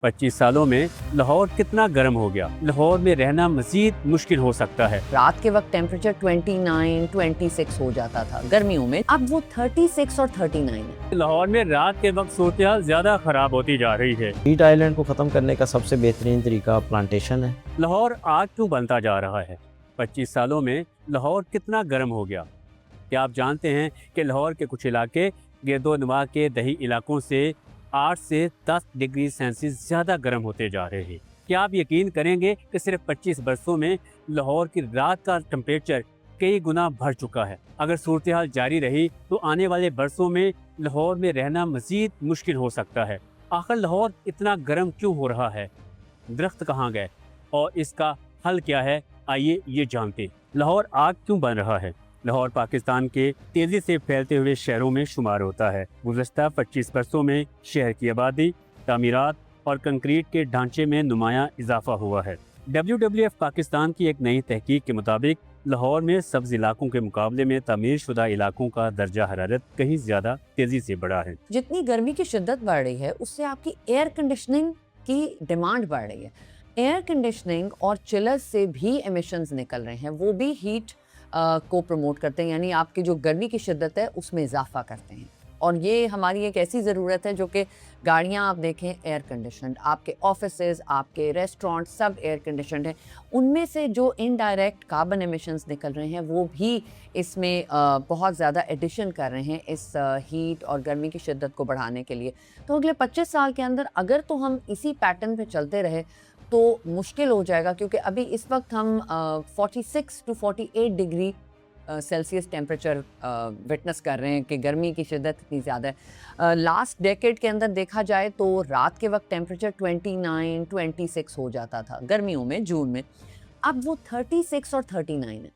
25 सालों में लाहौर कितना गर्म हो गया। लाहौर में रहना मजीद मुश्किल हो सकता है। रात के वक्त टेम्परेचर 29, 26 हो जाता था गर्मियों में, अब वो 36 और 39 है। लाहौर में रात के वक्त सूरत हाल ज्यादा खराब होती जा रही है। हीट आइलैंड को ख़त्म करने का सबसे बेहतरीन तरीका प्लांटेशन है। लाहौर आग क्यों बनता जा रहा है? 25 सालों में लाहौर कितना गर्म हो गया। क्या आप जानते हैं कि लाहौर के कुछ इलाके गिरदोनवा के दही इलाकों से 8 से 10 डिग्री सेल्सियस ज़्यादा गर्म होते जा रहे हैं। क्या आप यकीन करेंगे कि सिर्फ 25 बरसों में लाहौर की रात का टेम्परेचर कई गुना बढ़ चुका है। अगर सूरत हाल जारी रही तो आने वाले बरसों में लाहौर में रहना मज़ीद मुश्किल हो सकता है। आखिर लाहौर इतना गर्म क्यों हो रहा है? दरख्त कहाँ गए और इसका हल क्या है? आइए ये जानते। लाहौर आग क्यों बन रहा है? लाहौर पाकिस्तान के तेज़ी से फैलते हुए शहरों में शुमार होता है। गुज़श्ता 25 बरसों में शहर की आबादी, तामीरात और कंक्रीट के ढांचे में नुमायां इजाफा हुआ है। WWF पाकिस्तान की एक नई तहकीक के मुताबिक लाहौर में सब्ज़ इलाकों के मुकाबले में तामीर शुदा इलाकों का दर्जा हरारत कहीं ज़्यादा तेज़ी से बढ़ा है। जितनी गर्मी की शिद्दत बढ़ रही है उससे आपकी एयर कंडीशनिंग की डिमांड बढ़ रही है। एयर कंडीशनिंग और चिलर्स से भी एमिशंस निकल रहे हैं, वो भी हीट को प्रमोट करते हैं, यानी आपकी जो गर्मी की शिद्दत है उसमें इजाफा करते हैं। और ये हमारी एक ऐसी ज़रूरत है जो कि गाड़ियाँ आप देखें एयर कंडीशनड, आपके ऑफिसेज, आपके रेस्टोरेंट सब एयर कंडीशनड हैं। उनमें से जो इनडायरेक्ट कार्बन एमिशंस निकल रहे हैं वो भी इसमें बहुत ज़्यादा एडिशन कर रहे हैं इस हीट और गर्मी की शिद्दत को बढ़ाने के लिए। तो अगले 25 साल के अंदर अगर तो हम इसी पैटर्न पे चलते रहे तो मुश्किल हो जाएगा, क्योंकि अभी इस वक्त हम 46 to 48 degree Celsius temperature witness कर रहे हैं कि गर्मी की शिद्दत इतनी ज़्यादा है। लास्ट डेकेड के अंदर देखा जाए तो रात के वक्त टेम्परेचर 29, 26 हो जाता था गर्मियों में, जून में, अब वो 36 और 39 है।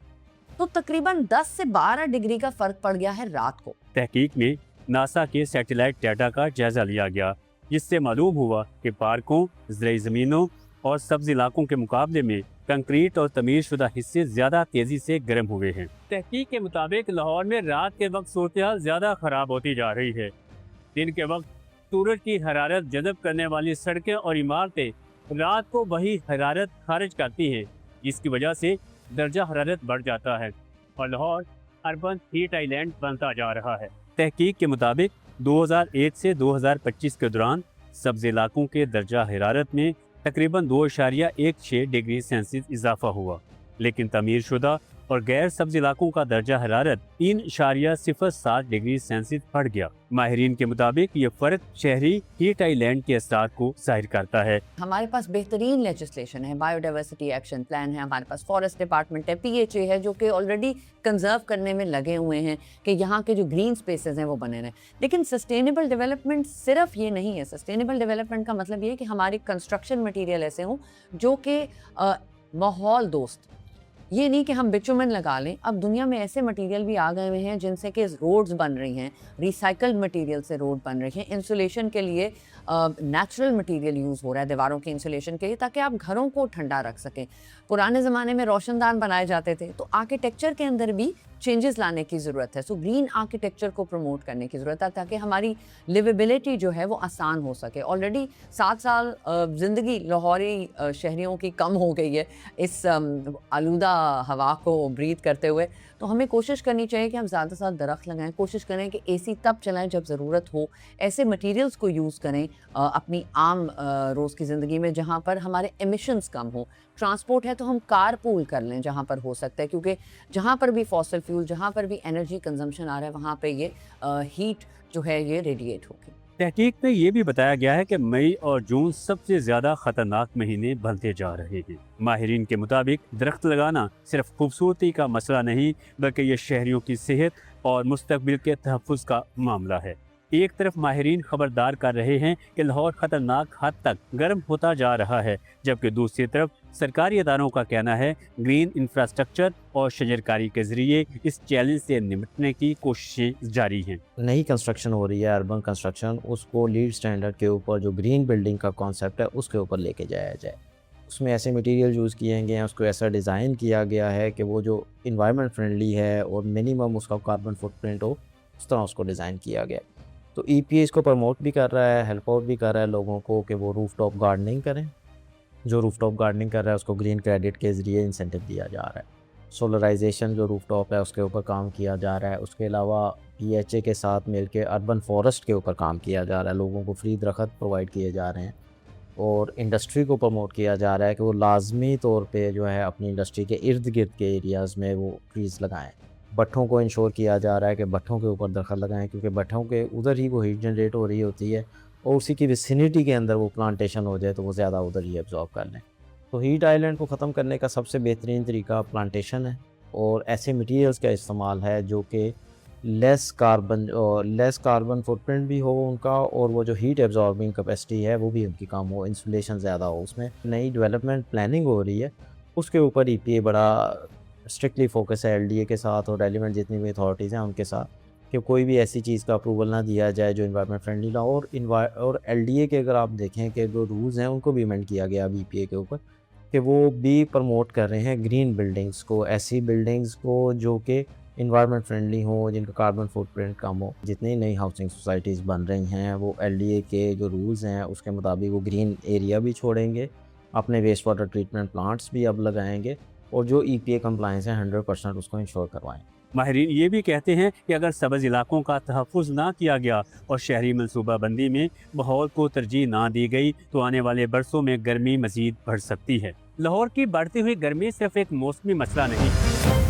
तो तकरीबन 10 से 12 डिग्री का फ़र्क पड़ गया है रात को। तहकीक में नासा के सैटेलाइट डाटा का जायजा लिया गया, जिससे मालूम हुआ कि पार्कों, ज़रई ज़मीनों और सब्ज़ इलाकों के मुकाबले में कंक्रीट और तमीर शुदा हिस्से ज़्यादा तेज़ी से गर्म हुए हैं। तहकीक के मुताबिक लाहौर में रात के वक्त सूरत हाल ज़्यादा ख़राब होती जा रही है। दिन के वक्त सूरज की हरारत जज़ब करने वाली सड़कें और इमारतें रात को वही हरारत खारिज करती हैं, जिसकी वजह से दर्जा हरारत बढ़ जाता है और लाहौर अर्बन हीट आइलैंड बनता जा रहा है। तहकीक के मुताबिक 2001 से 2025 के दौरान सब्ज़ इलाकों के दर्जा हरारत में तकरीबन 2.16 डिग्री सेल्सियस इजाफा हुआ, लेकिन तमीर शुदा और गैर सब्ज़ इलाकों का दर्जा हरारत 3.07 डिग्री सेल्सियस बढ़ गया। माहिरीन के मुताबिक ये फ़र्क शहरी हीट आइलैंड के असरात को जाहिर करता है। हमारे पास बेहतरीन लेजिस्लेशन है, बायोडाइवर्सिटी एक्शन प्लान है, हमारे पास फॉरेस्ट डिपार्टमेंट है, PHA है, जो कि ऑलरेडी कंजर्व करने में लगे हुए हैं कि यहाँ के जो ग्रीन स्पेसेस हैं वो बने रहें। लेकिन सस्टेनेबल डेवलपमेंट सिर्फ ये नहीं है। सस्टेनेबल डेवलपमेंट का मतलब ये है कि हमारे कंस्ट्रक्शन मटीरियल ऐसे हों जो कि माहौल दोस्त, ये नहीं कि हम बिचुमन लगा लें। अब दुनिया में ऐसे मटेरियल भी आ गए हुए हैं जिनसे कि रोड्स बन रही हैं, रिसाइकल्ड मटेरियल से रोड बन रही हैं। इंसुलेशन के लिए नेचुरल मटेरियल यूज़ हो रहा है दीवारों के इंसुलेशन के लिए, ताकि आप घरों को ठंडा रख सकें। पुराने ज़माने में रोशनदान बनाए जाते थे, तो आर्किटेक्चर के अंदर भी चेंजेस लाने की ज़रूरत है। सो ग्रीन आर्किटेक्चर को प्रमोट करने की ज़रूरत है ताकि हमारी लिवेबिलिटी जो है वो आसान हो सके। ऑलरेडी 7 साल ज़िंदगी लाहौरी शहरियों की कम हो गई है इस आलूदा हवा को ब्रीथ करते हुए। तो हमें कोशिश करनी चाहिए कि हम ज़्यादा से ज़्यादा दरख्त लगाएं, कोशिश करें कि AC तब चलाएं जब ज़रूरत हो, ऐसे मटेरियल्स को यूज़ करें अपनी आम रोज़ की ज़िंदगी में जहाँ पर हमारे एमिशंस कम हो। ट्रांसपोर्ट है तो हम कार पूल कर लें जहाँ पर हो सकता है, क्योंकि जहाँ पर भी फॉसिल फ्यूल, जहाँ पर भी एनर्जी कंजम्पशन आ रहा है वहाँ पे ये हीट जो है ये रेडिएट होगी। तहकीक में ये भी बताया गया है कि मई और जून सबसे ज़्यादा ख़तरनाक महीने बनते जा रहे हैं। माहिरीन के मुताबिक दरख्त लगाना सिर्फ खूबसूरती का मसला नहीं, बल्कि ये शहरियों की सेहत और मुस्तकबिल के तहफ़्फ़ुज़ का मामला है। एक तरफ माहिरीन खबरदार कर रहे हैं कि लाहौर ख़तरनाक हद तक गर्म होता जा रहा है, जबकि दूसरी तरफ सरकारी इदारों का कहना है ग्रीन इंफ्रास्ट्रक्चर और शजरकारी के ज़रिए इस चैलेंज से निपटने की कोशिशें जारी हैं। नई कंस्ट्रक्शन हो रही है, अर्बन कंस्ट्रक्शन, उसको लीड स्टैंडर्ड के ऊपर जो ग्रीन बिल्डिंग का कॉन्सेप्ट है उसके ऊपर लेके जाया जाए। उसमें ऐसे मटेरियल यूज़ किए गए हैं, उसको ऐसा डिज़ाइन किया गया है कि वो जो इन्वायरमेंट फ्रेंडली है और मिनिमम उसका कार्बन फुटप्रिंट हो, उस तरह उसको डिज़ाइन किया गया है। تو EPA اس کو پروموٹ بھی کر رہا ہے، ہیلپ آؤٹ بھی کر رہا ہے لوگوں کو کہ وہ روف ٹاپ گارڈننگ کریں. جو روف ٹاپ گارڈننگ کر رہا ہے اس کو گرین کریڈٹ کے ذریعے انسینٹو دیا جا رہا ہے. سولرائزیشن جو روف ٹاپ ہے اس کے اوپر کام کیا جا رہا ہے. اس کے علاوہ PHA کے ساتھ مل کے اربن فارسٹ کے اوپر کام کیا جا رہا ہے. لوگوں کو فری درخت پرووائڈ کیے جا رہے ہیں اور انڈسٹری کو پروموٹ کیا جا رہا ہے کہ وہ لازمی طور پہ جو ہے اپنی انڈسٹری کے ارد گرد کے ایریاز میں وہ ٹریز لگائیں. بٹھوں کو انشور کیا جا رہا ہے کہ بٹھوں کے اوپر درخت لگائیں کیونکہ بٹھوں کے ادھر ہی وہ ہیٹ جنریٹ ہو رہی ہوتی ہے اور اسی کی ویسینٹی کے اندر وہ پلانٹیشن ہو جائے تو وہ زیادہ ادھر ہی ایبزارب کر لیں. تو ہیٹ آئیلینڈ کو ختم کرنے کا سب سے بہترین طریقہ پلانٹیشن ہے اور ایسے مٹیریلز کا استعمال ہے جو کہ لیس کاربن فٹ پرنٹ بھی ہو ان کا اور وہ جو ہیٹ ایبزاربنگ کیپیسٹی ہے وہ بھی ان کی کم ہو, انسولیشن زیادہ ہو. اس میں نئی ڈیولپمنٹ پلاننگ ہو رہی ہے, اس کے اوپر EPA بڑا اسٹرکٹلی فوکس ہے LDA کے ساتھ اور ریلیونٹ جتنی بھی اتھارٹیز ہیں ان کے ساتھ کہ کوئی بھی ایسی چیز کا اپروول نہ دیا جائے جو انوائرمنٹ فرینڈلی نہ ہو. اور LDA کے اگر آپ دیکھیں کہ جو رولز ہیں ان کو بھی امینڈ کیا گیا اب EPA کے اوپر کہ وہ بھی پروموٹ کر رہے ہیں گرین بلڈنگز کو, ایسی بلڈنگز کو جو کہ انوائرمنٹ فرینڈلی ہوں, جن کا کاربن فٹ پرنٹ کم ہو. جتنی نئی ہاؤسنگ سوسائٹیز بن رہی ہیں وہ LDA کے جو رولز ہیں اس کے مطابق وہ گرین ایریا بھی چھوڑیں گے, اپنے ویسٹ واٹر ٹریٹمنٹ پلانٹس بھی اب لگائیں گے اور جو EPA کمپلائنس ہے 100% اس کو انشور کروائیں. ماہرین یہ بھی کہتے ہیں کہ اگر سبز علاقوں کا تحفظ نہ کیا گیا اور شہری منصوبہ بندی میں ماحول کو ترجیح نہ دی گئی تو آنے والے برسوں میں گرمی مزید بڑھ سکتی ہے. لاہور کی بڑھتی ہوئی گرمی صرف ایک موسمی مسئلہ نہیں